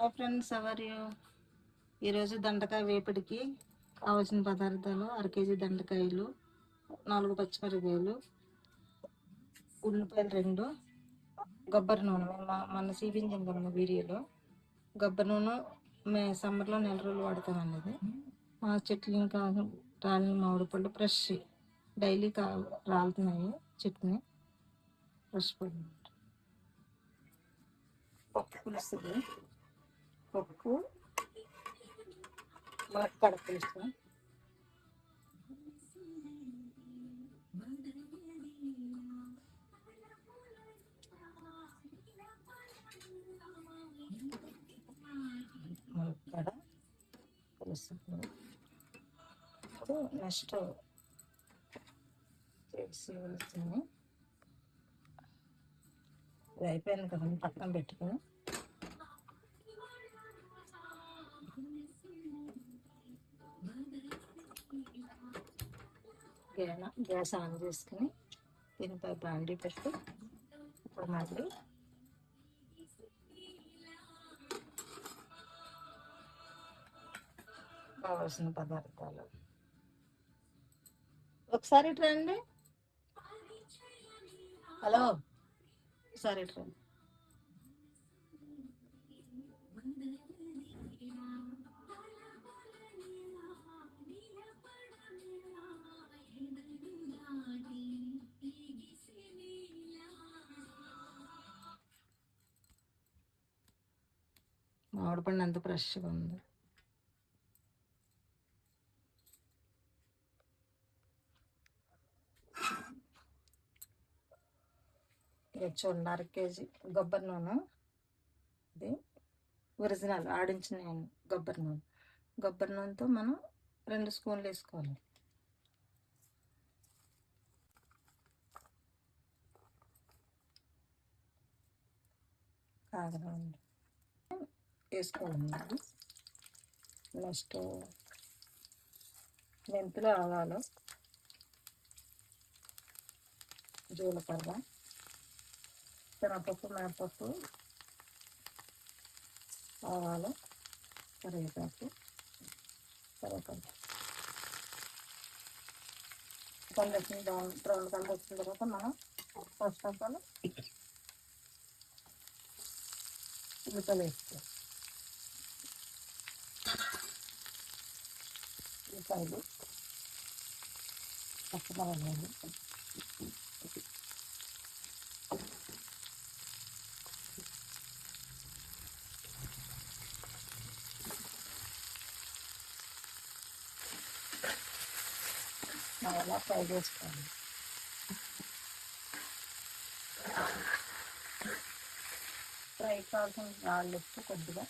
Hi friends, ever you? ఈరోజు దొండకాయ వేపుడికి కావాల్సిన పదార్థాలు: 1 కేజీ దొండకాయలు, 4 పచ్చిమిరపకాయలు, ఉల్లిపాయలు 2, కొబ్బరి నూనె. మన చూపించాం కదా వీడియోలో. కొబ్బరి నూనె సమ్మర్లో నెల రోజులు వాడతామండి. ఇది మా చెట్లు ఇంకా రాలిన మామిడి పళ్ళు ఫ్రెష్, డైలీ రాలుతున్నాయి చెట్టుని. ఫ్రెష్ పళ్ళు, పప్పు పులుసు, పప్పు ములక్కాడ పులుసు, ములక్కాడ పులుసు. ఇప్పుడు నెక్స్ట్ చేసి వెళ్తుంది. ఇది అయిపోయింది కదండి, పక్కన పెట్టుకుని గ్యాస్ ఆన్ చేసుకుని దీనిపై బాండీ పెట్టి ఇప్పుడు మళ్ళీ కావాల్సిన పదార్థాలు. ఒకసారి రండి. హలో, ఒకసారి రండి. మామిడి పండు అంత ఫ్రెష్గా ఉంది. చూడండి, 1/2 కేజీ కొబ్బరి నూనె. ఇది ఒరిజినల్ ఆడించిన కొబ్బరి నూనె. కొబ్బరి నూనెతో మనం 2 స్పూన్లు వేసుకోవాలి. కాగరండి వేసుకోవాలండి. నెక్స్ట్ మెంతులు, ఆవాలు, జీలకర్ర, శనగపప్పు, మినపప్పు, ఆవాలు, కరివేపాకు, కలర్ వచ్చిన బ్రౌన్ కలర్ వచ్చిన తర్వాత మనం ఫస్ట్ ఆఫ్ ఆల్ ఉల్లిపాయలు వేసుకోవాలి. ఉల్లిపాయలు, పచ్చిమిరపకాయలు, అలా ఫ్రై చేసుకోవాలి. ఫ్రై కావాల్సిన రాళ్ళు ఉప్పు కొద్దిగా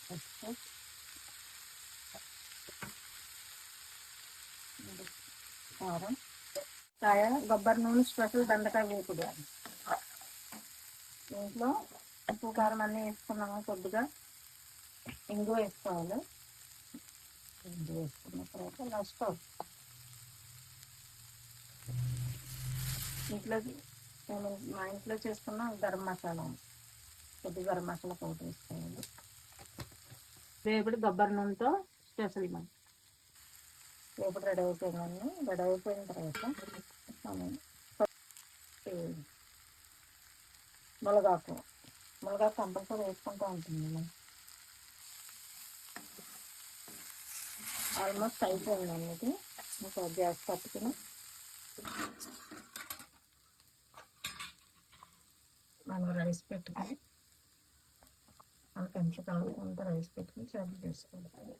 పసుపు, కారం, కొబ్బరి నూనె స్పెషల్ దొండకాయ వేపుడు. దీంట్లో ఉప్పు కారం అన్నీ వేసుకున్నాము. కొద్దిగా ఇంగువ వేసుకోవాలి. ఇంగువ వేసుకున్న తర్వాత నెక్స్ట్ మా ఇంట్లో చేసుకున్న గరం మసాలా, కొద్దిగా గరం మసాలా పౌడర్ వేసుకోవాలి. వేపుడు కొబ్బరి నూనెతో స్పెషల్. మనం వేపుడు రెడీ అయిపోయిందండి. రెడీ అయిపోయిన తర్వాత మనం మునగాకు కంపల్సరీ వేసుకుంటూ ఉంటుంది. ఆల్మోస్ట్ అయిపోయిందండి. ఇది ఇంకా గ్యాస్ పట్టుకుని మనం రైస్ పెట్టుకుని మనకు ఎంత కావాలంత రైస్ పెట్టుకుని సర్వ్ చేసుకోవాలి.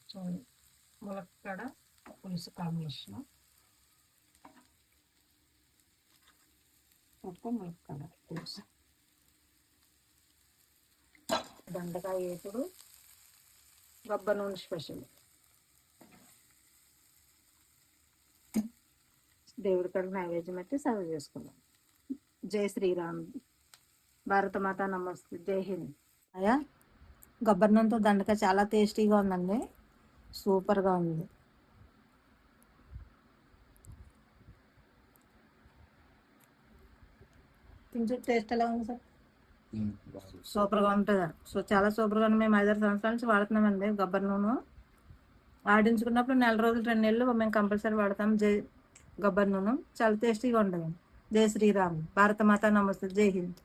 చూడండి, ములక్కాడ పులుసు కాంబినేషన్. పప్పు ములక్కాడ పులుసు, దొండకాయ వేపుడు, కొబ్బరి నూనె స్పెషల్. దేవుడి కాడ నైవేద్యం పెట్టి సర్వ్ చేసుకున్నాం. జై శ్రీరామ్, భారతమాత నమస్తే, జై హింద్. అయ్యా, కొబ్బరి నూనెతో దొండకాయ చాలా టేస్టీగా ఉందండి. సూపర్గా ఉంది. కొంచెం టేస్ట్ ఎలా ఉంది సార్? సూపర్గా ఉంటుంది. సో చాలా సూపర్గా ఉంది. మేము 5-6 సంవత్సరాల నుంచి వాడుతున్నామండి కొబ్బరి నూనె. ఆడించుకున్నప్పుడు 4 రోజులు 2 నెలలు మేము కంపల్సరీ వాడతాం కొబ్బరి నూనె. చాలా టేస్టీగా ఉంటుంది. జై శ్రీరామ్. భారత మాత నమస్తే. జై హింద్.